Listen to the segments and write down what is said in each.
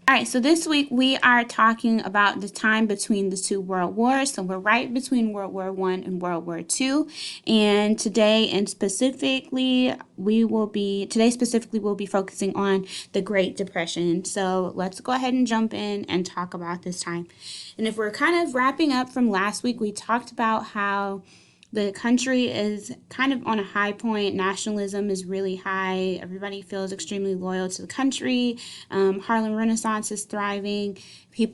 All right, so this week we are talking about the time between the two world wars. So we're right between World War One and World War Two, and today specifically we'll be focusing on the Great Depression. So let's go ahead and jump in and talk about this time. And if we're kind of wrapping up from last week, we talked about how the country is kind of on a high point. Nationalism is really high. Everybody feels extremely loyal to the country. Harlem Renaissance is thriving. A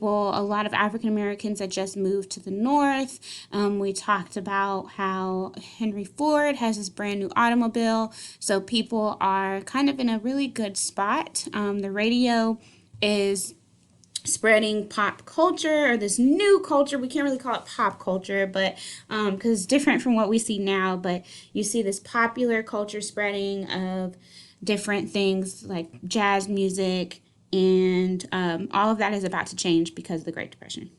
lot of African Americans had just moved to the North. We talked about how Henry Ford has this brand new automobile. So people are kind of in a really good spot. The radio is spreading pop culture, or this new culture. We can't really call it pop culture, but because it's different from what we see now. But you see this popular culture spreading of different things like jazz music, and all of that is about to change because of the Great Depression.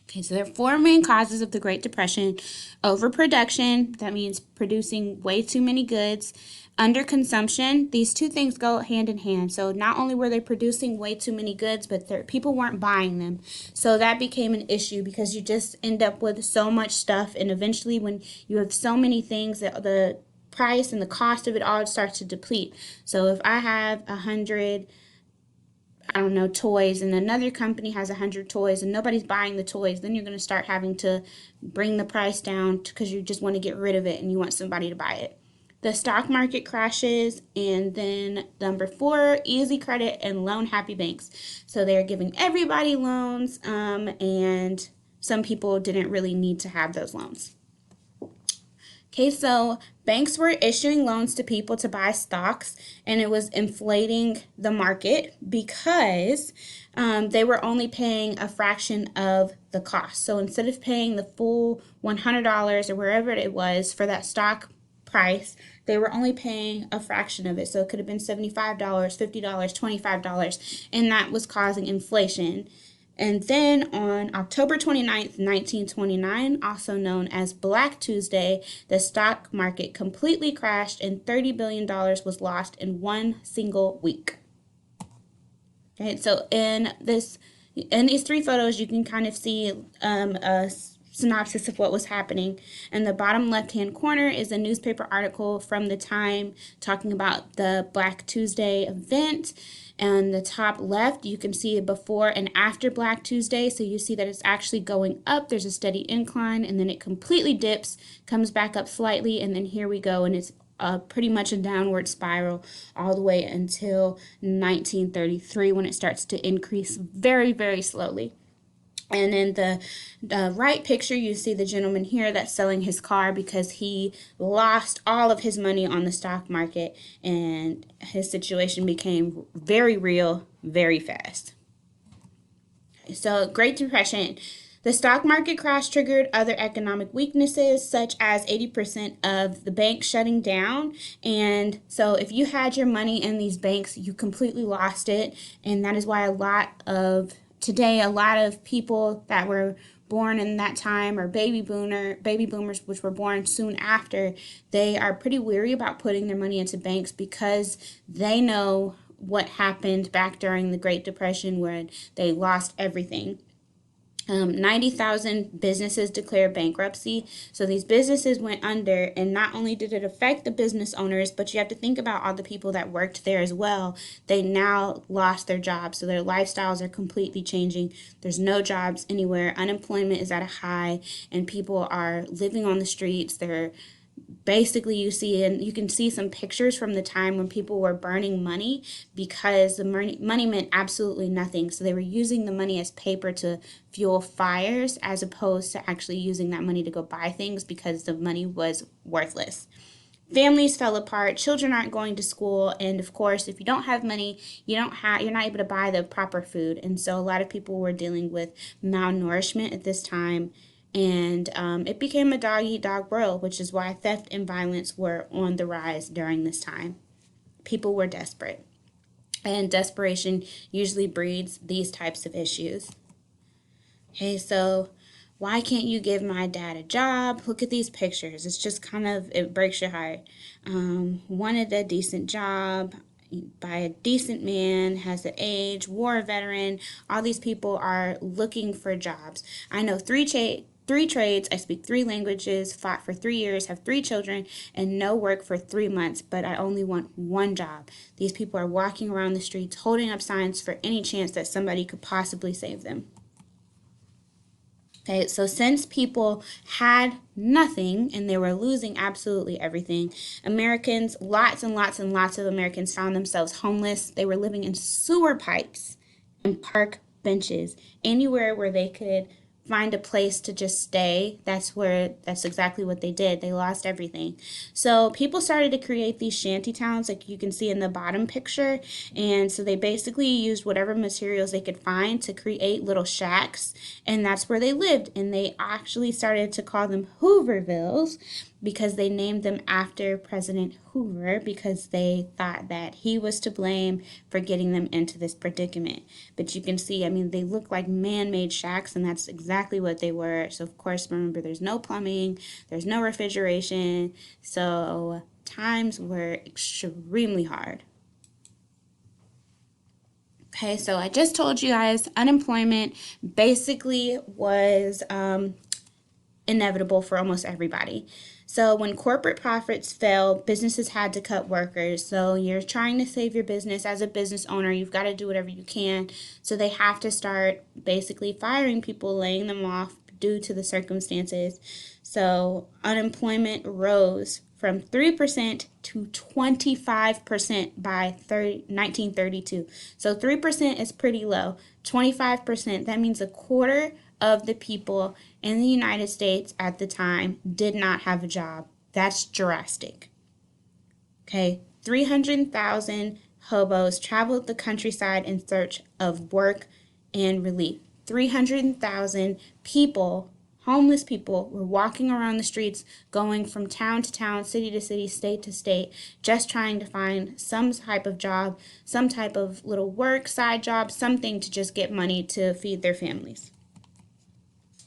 Okay, so there are four main causes of the Great Depression: overproduction, that means producing way too many goods; underconsumption, these two things go hand in hand. So not only were they producing way too many goods, but people weren't buying them. So that became an issue because you just end up with so much stuff, and eventually when you have so many things, that the price and the cost of it all starts to deplete. So if I have 100, I don't know, toys, and another company has 100 toys and nobody's buying the toys, then you're going to start having to bring the price down because you just want to get rid of it and you want somebody to buy it. The stock market crashes, and then number 4, easy credit and loan happy banks. So they're giving everybody loans, and some people didn't really need to have those loans. Okay, so banks were issuing loans to people to buy stocks, and it was inflating the market because they were only paying a fraction of the cost. So instead of paying the full $100 or wherever it was for that stock price, they were only paying a fraction of it. So it could have been $75, $50, $25, and that was causing inflation. And then on October 29th, 1929, also known as Black Tuesday, the stock market completely crashed and $30 billion was lost in one single week. Okay, so in these 3 photos, you can kind of see a synopsis of what was happening. In the bottom left-hand corner is a newspaper article from the time talking about the Black Tuesday event. And the top left, you can see before and after Black Tuesday. So you see that it's actually going up. There's a steady incline, and then it completely dips, comes back up slightly, and then here we go, and it's pretty much a downward spiral all the way until 1933, when it starts to increase very, very slowly. And in the right picture, you see the gentleman here that's selling his car because he lost all of his money on the stock market, and his situation became very real very fast. So, Great Depression. The stock market crash triggered other economic weaknesses, such as 80% of the banks shutting down. And so if you had your money in these banks, you completely lost it. And that is why a lot of people that were born in that time, or baby boomers, which were born soon after, they are pretty weary about putting their money into banks because they know what happened back during the Great Depression, where they lost everything. 90,000 businesses declared bankruptcy. So these businesses went under, and not only did it affect the business owners, but you have to think about all the people that worked there as well. They now lost their jobs, so their lifestyles are completely changing. There's no jobs anywhere. Unemployment is at a high, and people are living on the streets. They're basically, you can see some pictures from the time when people were burning money because the money meant absolutely nothing. So they were using the money as paper to fuel fires, as opposed to actually using that money to go buy things because the money was worthless. Families fell apart, children aren't going to school, and of course, if you don't have money, you're not able to buy the proper food. And so a lot of people were dealing with malnourishment at this time. And it became a dog-eat-dog world, which is why theft and violence were on the rise during this time. People were desperate, and desperation usually breeds these types of issues. Okay, so why can't you give my dad a job? Look at these pictures. It's just it breaks your heart. Wanted a decent job. by a decent man, has an age, war veteran. All these people are looking for jobs. I know three trades, I speak three languages, fought for 3 years, have three children, and no work for 3 months, but I only want one job. These people are walking around the streets holding up signs for any chance that somebody could possibly save them. Okay, so since people had nothing and they were losing absolutely everything, Americans, lots and lots and lots of Americans found themselves homeless. They were living in sewer pipes and park benches, anywhere where they could find a place to just stay. That's exactly what they did. They lost everything. So people started to create these shanty towns like you can see in the bottom picture. And so they basically used whatever materials they could find to create little shacks, and that's where they lived. And they actually started to call them Hoovervilles because they named them after President Hoover, because they thought that he was to blame for getting them into this predicament. But you can see, I mean, they look like man-made shacks, and that's exactly what they were. So of course, remember, there's no plumbing, there's no refrigeration, so times were extremely hard. Okay, so I just told you guys unemployment basically was inevitable for almost everybody. So when corporate profits fell, businesses had to cut workers. So you're trying to save your business as a business owner, you've got to do whatever you can. So they have to start basically firing people, laying them off due to the circumstances. So unemployment rose from 3% to 25% by 1932. So 3% is pretty low. 25%, that means a quarter of the people in the United States at the time did not have a job. That's drastic. Okay, 300,000 hobos traveled the countryside in search of work and relief. 300,000 people, homeless people, were walking around the streets, going from town to town, city to city, state to state, just trying to find some type of job, some type of little work, side job, something to just get money to feed their families.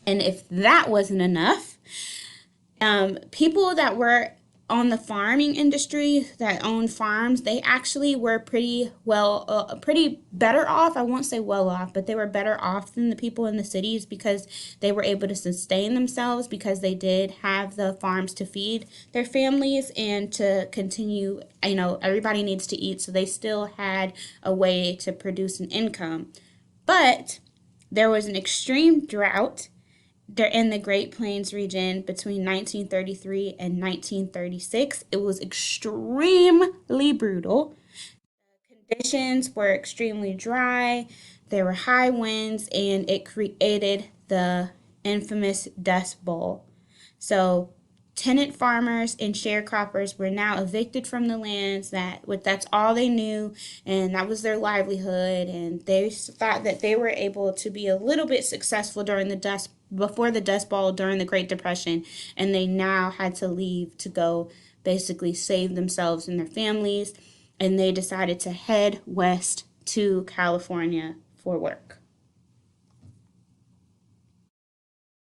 And if that wasn't enough, people that were on the farming industry, that owned farms, they actually were pretty better off. I won't say well off, but they were better off than the people in the cities because they were able to sustain themselves, because they did have the farms to feed their families and to continue. Everybody needs to eat, so they still had a way to produce an income. But there was an extreme drought in the Great Plains region between 1933 and 1936. It was extremely brutal. Conditions were extremely dry. There were high winds, and it created the infamous Dust Bowl. So tenant farmers and sharecroppers were now evicted from the lands that's all they knew, and that was their livelihood, and they thought that they were able to be a little bit successful before the Dust Bowl during the Great Depression, and they now had to leave to go basically save themselves and their families, and they decided to head west to California for work.